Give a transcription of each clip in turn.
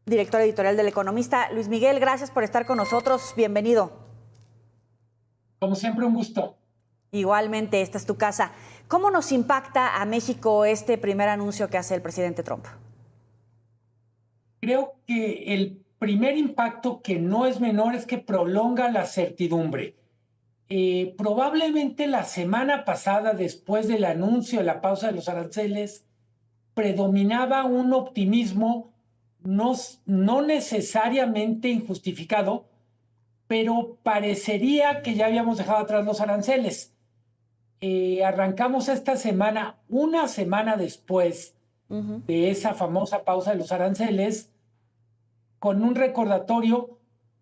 director editorial del Economista. Luis Miguel, gracias por estar con nosotros. Bienvenido. Como siempre, un gusto. Igualmente, esta es tu casa. ¿Cómo nos impacta a México este primer anuncio que hace el presidente Trump? Creo que el primer impacto, que no es menor, es que prolonga la certidumbre. Probablemente la semana pasada, después del anuncio de la pausa de los aranceles, predominaba un optimismo no necesariamente injustificado, pero parecería que ya habíamos dejado atrás los aranceles. Arrancamos esta semana, una semana después de esa famosa pausa de los aranceles, con un recordatorio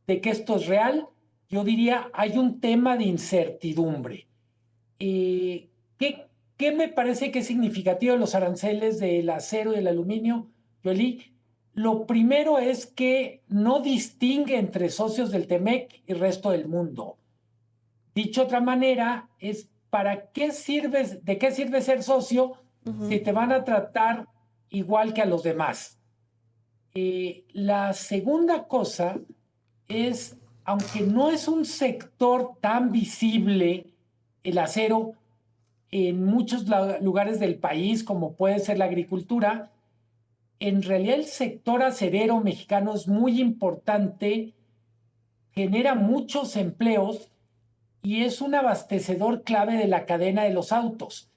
de que esto es real. Yo diría, hay un tema de incertidumbre. ¿Qué me parece que es significativo de los aranceles del acero y el aluminio, Joely? Lo primero es que no distingue entre socios del TEMEC y el resto del mundo. Dicho de otra manera, es ¿de qué sirve ser socio si te van a tratar igual que a los demás? La segunda cosa es, aunque no es un sector tan visible, el acero, en muchos lugares del país, como puede ser la agricultura, en realidad el sector acerero mexicano es muy importante, genera muchos empleos y es un abastecedor clave de la cadena de los autos.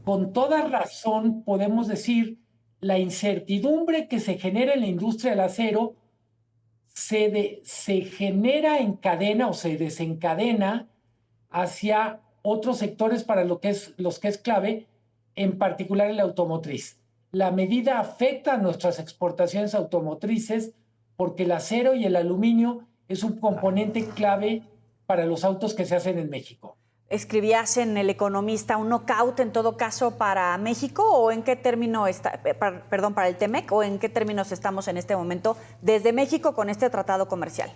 Con toda razón podemos decir, la incertidumbre que se genera en la industria del acero se genera en cadena o se desencadena hacia otros sectores para los que es clave, en particular el automotriz. La medida afecta a nuestras exportaciones automotrices porque el acero y el aluminio es un componente clave para los autos que se hacen en México. ¿Escribías en El Economista un knockout en todo caso para México o en qué término está, para el TEMEC, o en qué términos estamos en este momento desde México con este tratado comercial?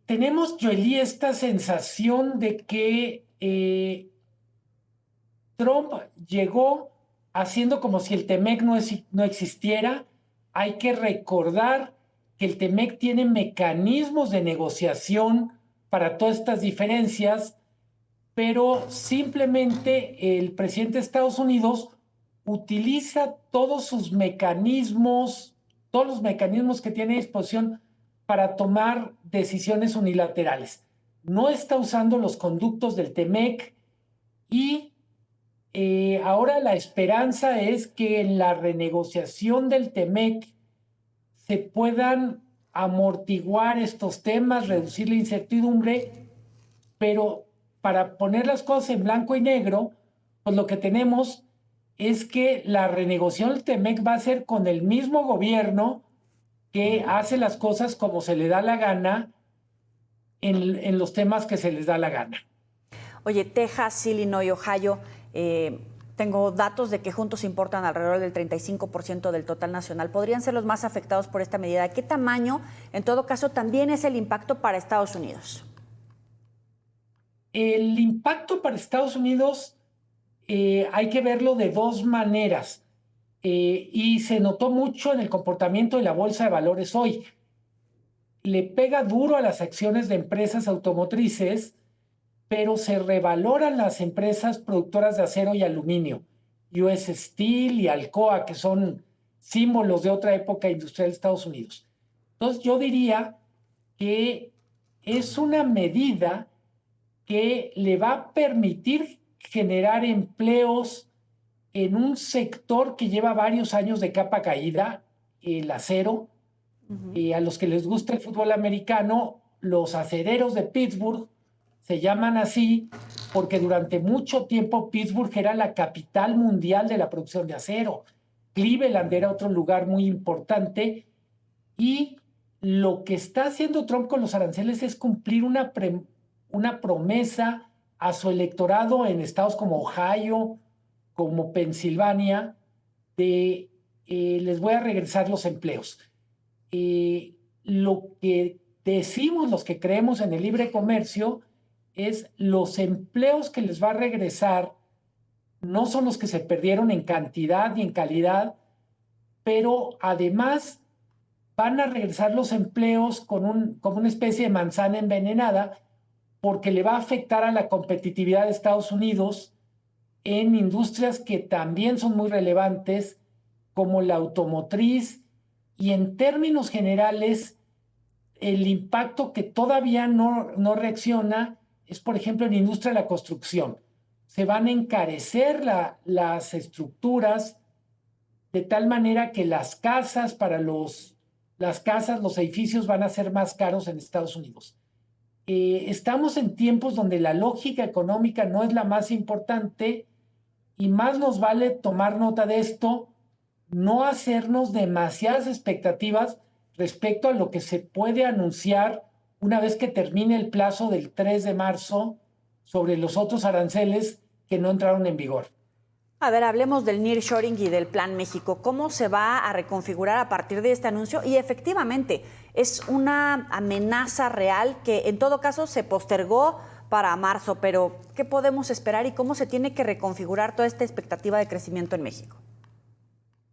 Tenemos, Joely, esta sensación de que Trump llegó haciendo como si el TEMEC no existiera. Hay que recordar que el TEMEC tiene mecanismos de negociación para todas estas diferencias, pero simplemente el presidente de Estados Unidos utiliza todos los mecanismos que tiene a disposición para tomar decisiones unilaterales. No está usando los conductos del TEMEC y ahora la esperanza es que en la renegociación del TEMEC se puedan amortiguar estos temas, reducir la incertidumbre, pero para poner las cosas en blanco y negro, pues lo que tenemos es que la renegociación del TEMEC va a ser con el mismo gobierno que hace las cosas como se le da la gana en los temas que se les da la gana. Oye, Texas, Illinois, Ohio, tengo datos de que juntos importan alrededor del 35% del total nacional. ¿Podrían ser los más afectados por esta medida? ¿Qué tamaño, en todo caso, también es el impacto para Estados Unidos? El impacto para Estados Unidos hay que verlo de dos maneras. Y se notó mucho en el comportamiento de la bolsa de valores hoy. Le pega duro a las acciones de empresas automotrices, pero se revaloran las empresas productoras de acero y aluminio, US Steel y Alcoa, que son símbolos de otra época industrial de Estados Unidos. Entonces yo diría que es una medida que le va a permitir generar empleos en un sector que lleva varios años de capa caída, el acero. A los que les gusta el fútbol americano, los acereros de Pittsburgh se llaman así porque durante mucho tiempo Pittsburgh era la capital mundial de la producción de acero. Cleveland era otro lugar muy importante. Y lo que está haciendo Trump con los aranceles es cumplir una promesa a su electorado en estados como Ohio, como Pensilvania, les voy a regresar los empleos. Lo que decimos los que creemos en el libre comercio es los empleos que les va a regresar no son los que se perdieron en cantidad y en calidad, pero además van a regresar los empleos como una especie de manzana envenenada, porque le va a afectar a la competitividad de Estados Unidos en industrias que también son muy relevantes, como la automotriz, y en términos generales, el impacto que todavía no reacciona es, por ejemplo, en la industria de la construcción. Se van a encarecer las estructuras de tal manera que las casas, los edificios van a ser más caros en Estados Unidos. Estamos en tiempos donde la lógica económica no es la más importante y más nos vale tomar nota de esto, no hacernos demasiadas expectativas respecto a lo que se puede anunciar una vez que termine el plazo del 3 de marzo sobre los otros aranceles que no entraron en vigor. A ver, hablemos del nearshoring y del Plan México. ¿Cómo se va a reconfigurar a partir de este anuncio? Y efectivamente, es una amenaza real que en todo caso se postergó para marzo, pero ¿qué podemos esperar y cómo se tiene que reconfigurar toda esta expectativa de crecimiento en México?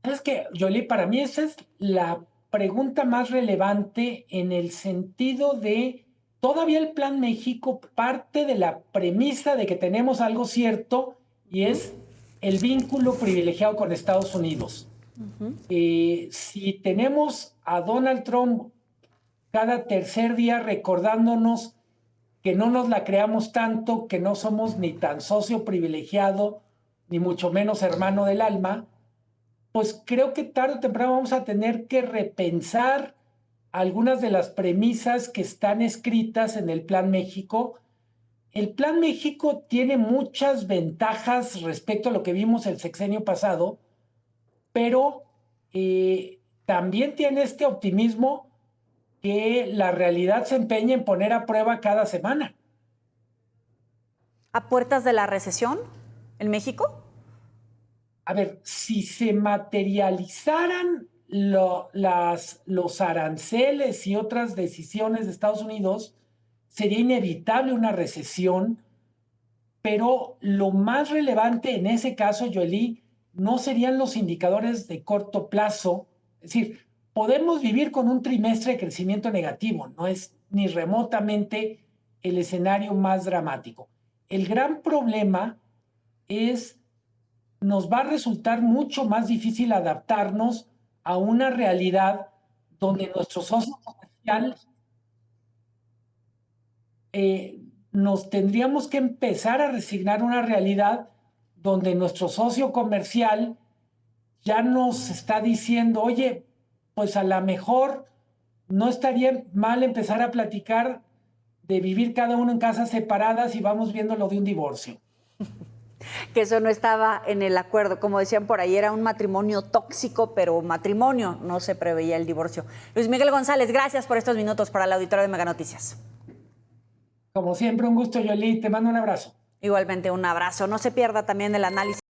Es que, Yoli, para mí esa es la pregunta más relevante en el sentido de, todavía el Plan México parte de la premisa de que tenemos algo cierto y es el vínculo privilegiado con Estados Unidos. Si tenemos a Donald Trump cada tercer día recordándonos que no nos la creamos tanto, que no somos ni tan socio privilegiado, ni mucho menos hermano del alma, pues creo que tarde o temprano vamos a tener que repensar algunas de las premisas que están escritas en el Plan México. El Plan México tiene muchas ventajas respecto a lo que vimos el sexenio pasado, pero también tiene este optimismo que la realidad se empeña en poner a prueba cada semana. ¿A puertas de la recesión en México? A ver, si se materializaran los aranceles y otras decisiones de Estados Unidos, sería inevitable una recesión, pero lo más relevante en ese caso, Joely, no serían los indicadores de corto plazo. Es decir, podemos vivir con un trimestre de crecimiento negativo, no es ni remotamente el escenario más dramático. El gran problema es, nos va a resultar mucho más difícil adaptarnos a una realidad donde nuestro socio comercial nos tendríamos que empezar a resignar una realidad donde nuestro socio comercial ya nos está diciendo, oye, pues a lo mejor no estaría mal empezar a platicar de vivir cada uno en casas separadas y vamos viendo lo de un divorcio. Que eso no estaba en el acuerdo. Como decían por ahí, era un matrimonio tóxico, pero matrimonio, no se preveía el divorcio. Luis Miguel González, gracias por estos minutos para el auditorio de Mega Noticias. Como siempre, un gusto, Yoli. Te mando un abrazo. Igualmente, un abrazo. No se pierda también el análisis